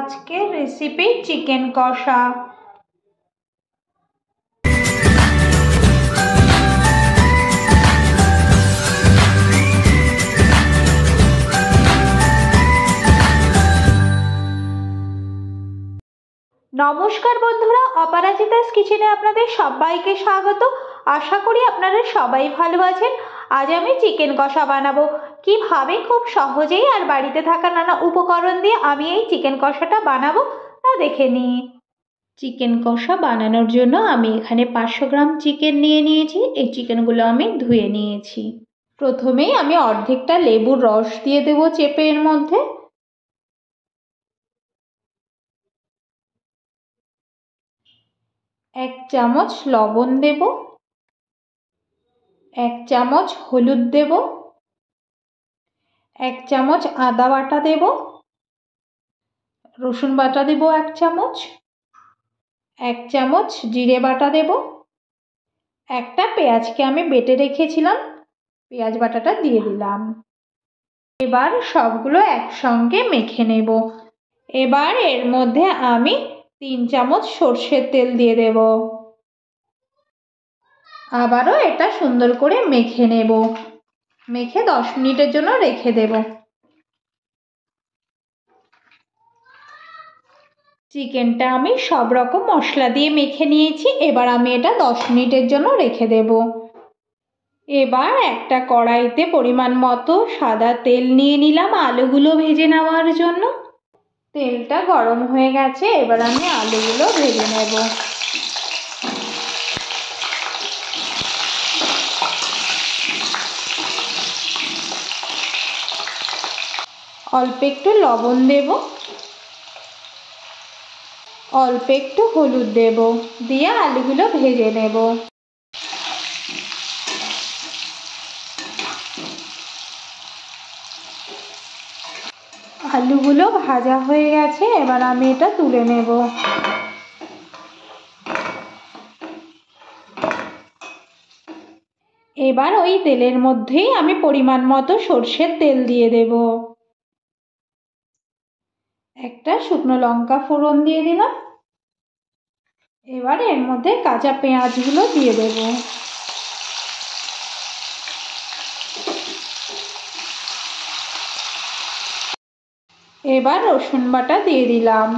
আজকের recipe chicken কষা। নমস্কার বন্ধুরা, অপরাজিতাস কিচেনে আপনাদের সবাইকে স্বাগত। আশা করি আপনারা সবাই ভালো আছেন। আজ আমি চিকেন কষা বানাবো। কিভাবে খুব সহজেই আর বাড়িতে থাকা নানা উপকরণ দিয়ে আমি এই চিকেন কষাটা বানাবো তা দেখে নিই। চিকেন কষা বানানোর জন্য আমি এখানে 500 গ্রাম চিকেন নিয়ে নিয়েছি। এই চিকেনগুলো আমি ধুয়ে নিয়েছি। প্রথমেই আমি অর্ধেকটা লেবুর রস দিয়ে দেবো চেপে এর মধ্যে। এক চামচ লবণ দেব, 1 চামচ হলুদ দেব, 1 চামচ আদা বাটা দেব, রসুন বাটা দেব 1 চামচ, 1 চামচ জিরে বাটা দেব, একটা পেঁয়াজকে আমি বেটে রেখেছিলাম, পেঁয়াজ বাটাটা দিয়ে দিলাম। এবার সবগুলো একসঙ্গে মেখে নেব। এবার এর মধ্যে আমি 3 চামচ সর্ষের তেল দিয়ে দেব। আবারও এটা সুন্দর করে মেখে নেব। মেখে 10 মিনিটের জন্য রেখে দেব। চিকেনটা আমি সব রকম মশলা দিয়ে মেখে নিয়েছি। এবার আমি এটা 10 মিনিটের জন্য রেখে দেব। এবার একটা কড়াইতে পরিমাণ মতো সাদা তেল নিয়ে নিলাম আলুগুলো ভেজে নেওয়ার জন্য। তেলটা গরম হয়ে গেছে, এবার আমি আলুগুলো ভেজে নেব। অল্প একটু লবণ দেব, অল্প একটু হলুদ দেব, দিয়ে আলুগুলো ভেজে নেব। আলুগুলো ভাজা হয়ে গেছে, এবার আমি এটা তুলে নেব। এবার ওই তেলের মধ্যেই আমি পরিমাণ মতো সর্ষের তেল দিয়ে দেব। একটা শুকনো লঙ্কা ফোড়ন দিয়ে দিলাম। এবার এর মধ্যে কাঁচা পেঁয়াজগুলো দিয়ে দেব। এবার রসুন বাটা দিয়ে দিলাম।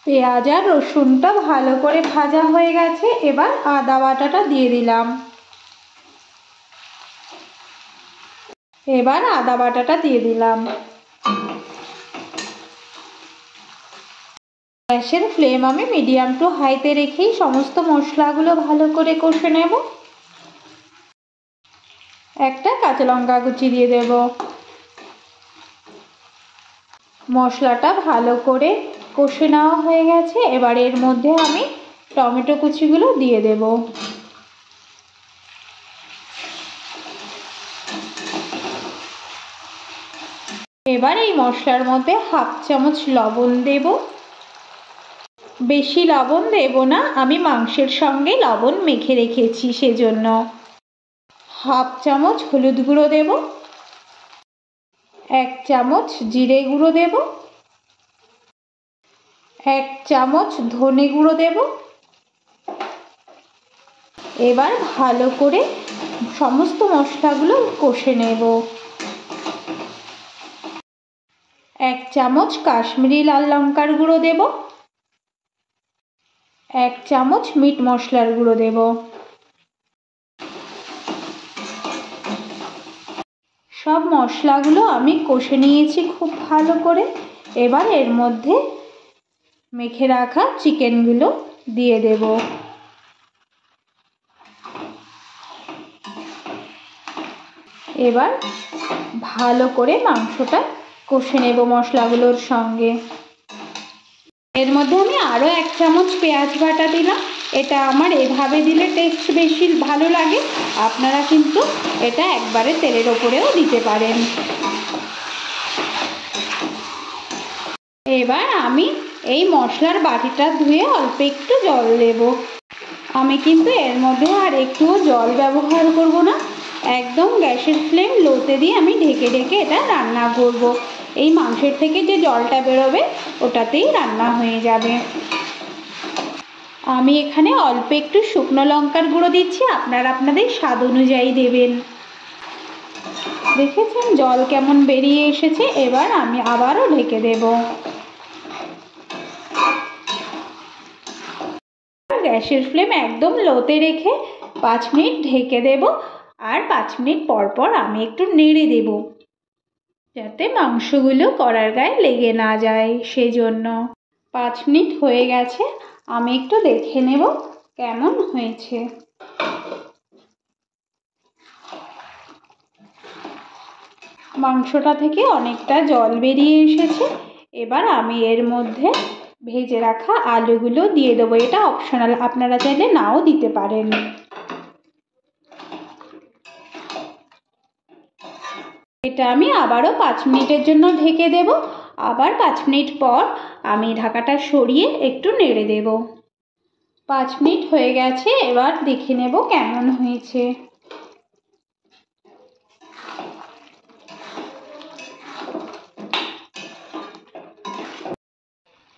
পেঁয়াজ আর রসুনটা ভালো করে ভাজা হয়ে গেছে, এবার আদা বাটাটা দিয়ে দিলাম। এবার আদা বাটাটা দিয়ে দিলাম। গ্যাসের ফ্লেম আমি মিডিয়াম টু হাইতে রেখেই সমস্ত মশলাগুলো ভালো করে কষে নেব। একটা কাঁচা লঙ্কা কুচি দিয়ে দেব। মশলাটা ভালো করে কষে নেওয়া হয়ে গেছে, এবার এর মধ্যে আমি টমেটো কুচিগুলো দিয়ে দেব। এবার এই মশলার মধ্যে 1/2 চামচ লবণ দেব। বেশি লবণ দেব না, আমি মাংসের সঙ্গে লবণ মেখে রেখেছি সেজন্য। 1/2 চামচ হলুদ গুঁড়ো দেব, 1 চামচ জিরে গুঁড়ো দেব, 1 চামচ ধনে গুঁড়ো দেব। এবার ভালো করে সমস্ত মশলাগুলো কষে নেব। 1 চামচ কাশ্মীরি লাল লঙ্কার গুঁড়ো দেব, 1 চামচ মিট মশলার গুঁড়ো দেব। সব মশলাগুলো আমি কষে নিয়েছি খুব ভালো করে। এবার এর মধ্যে মেখে রাখা চিকেনগুলো দিয়ে দেব। এবার ভালো করে মাংসটা কষে নেব মশলাগুলোর সঙ্গে। এর মধ্যে আমি আরও 1 চামচ পেঁয়াজ বাটা দিলাম। এটা আমার এভাবে দিলে টেস্ট বেশি ভালো লাগে। আপনারা কিন্তু এটা একবারে তেলের ওপরেও দিতে পারেন। এবার আমি এই মশলার বাটিটা ধুয়ে অল্প একটু জল দেব। আমি কিন্তু এর মধ্যে আর একটুও জল ব্যবহার করব না। একদম গ্যাসের ফ্লেম লোতে দিয়ে আমি ঢেকে ঢেকে এটা রান্না করব। এই মাংসের থেকে যে জলটা বেরোবে ওটাতেই রান্না হয়ে যাবে। আমি এখানে অল্প একটু শুকনো লঙ্কার গুঁড়ো দিচ্ছি, আপনারা আপনাদের স্বাদ অনুযায়ী দেবেন। দেখেছেন জল কেমন বেরিয়ে এসেছে, এবার আমি আবারও ঢেকে দেব। গ্যাসের ফ্লেম একদম লোতে রেখে 5 মিনিট ঢেকে দেব, আর 5 মিনিট পর পর আমি একটু নেড়ে দেব যাতে মাংসগুলো কড়ার গায়ে লেগে না যায়। সেজন্য 5 মিনিট হয়ে গেছে, আমি একটু দেখে নেব কেমন হয়েছে। মাংসটা থেকে অনেকটা জল বেরিয়ে এসেছে। এবার আমি এর মধ্যে ভেজে রাখা আলুগুলো দিয়ে দেবো। এটা অপশনাল, আপনারা চাইলে নাও দিতে পারেন। এটা আমি আবারও 5 মিনিটের জন্য ঢেকে দেব। আবার 5 মিনিট পর আমি ঢাকাটা সরিয়ে একটু নেড়ে দেব। 5 মিনিট হয়ে গেছে, এবার দেখে নেব কেমন হয়েছে।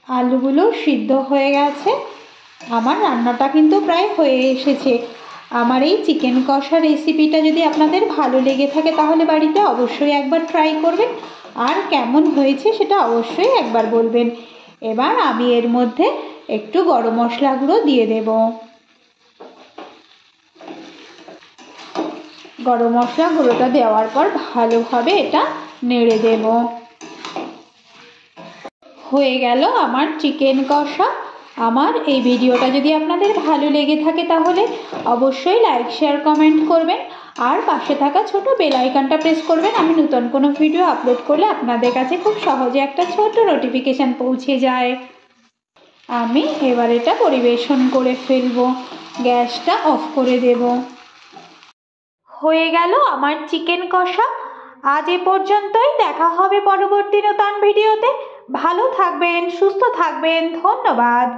আলুগুলো সিদ্ধ হয়ে গেছে, আমার রান্নাটা কিন্তু প্রায় হয়ে এসেছে। আমার এই চিকেন কষা রেসিপিটা যদি আপনাদের ভালো লেগে থাকে তাহলে বাড়িতে অবশ্যই একবার ট্রাই করবেন, আর কেমন হয়েছে সেটা অবশ্যই একবার বলবেন। এবার আমি এর মধ্যে একটু গরম মশলা গুঁড়ো দিয়ে দেব। গরম মশলা গুঁড়োটা দেওয়ার পর ভালোভাবে এটা নেড়ে দেব। হয়ে গেল আমার চিকেন কষা। আমার এই ভিডিওটা যদি আপনাদের ভালো লেগে থাকে তাহলে অবশ্যই লাইক, শেয়ার, কমেন্ট করবেন, আর পাশে থাকা ছোট বেল আইকনটা প্রেস করবেন। আমি নতুন কোনো ভিডিও আপলোড করলে আপনাদের কাছে খুব সহজে একটা ছোট নোটিফিকেশান পৌঁছে যায়। আমি এবার এটা পরিবেশন করে ফেলবো, গ্যাসটা অফ করে দেব। হয়ে গেল আমার চিকেন কষা। আজ এ পর্যন্তই, দেখা হবে পরবর্তী নতুন ভিডিওতে। ভালো থাকবেন, সুস্থ থাকবেন, ধন্যবাদ।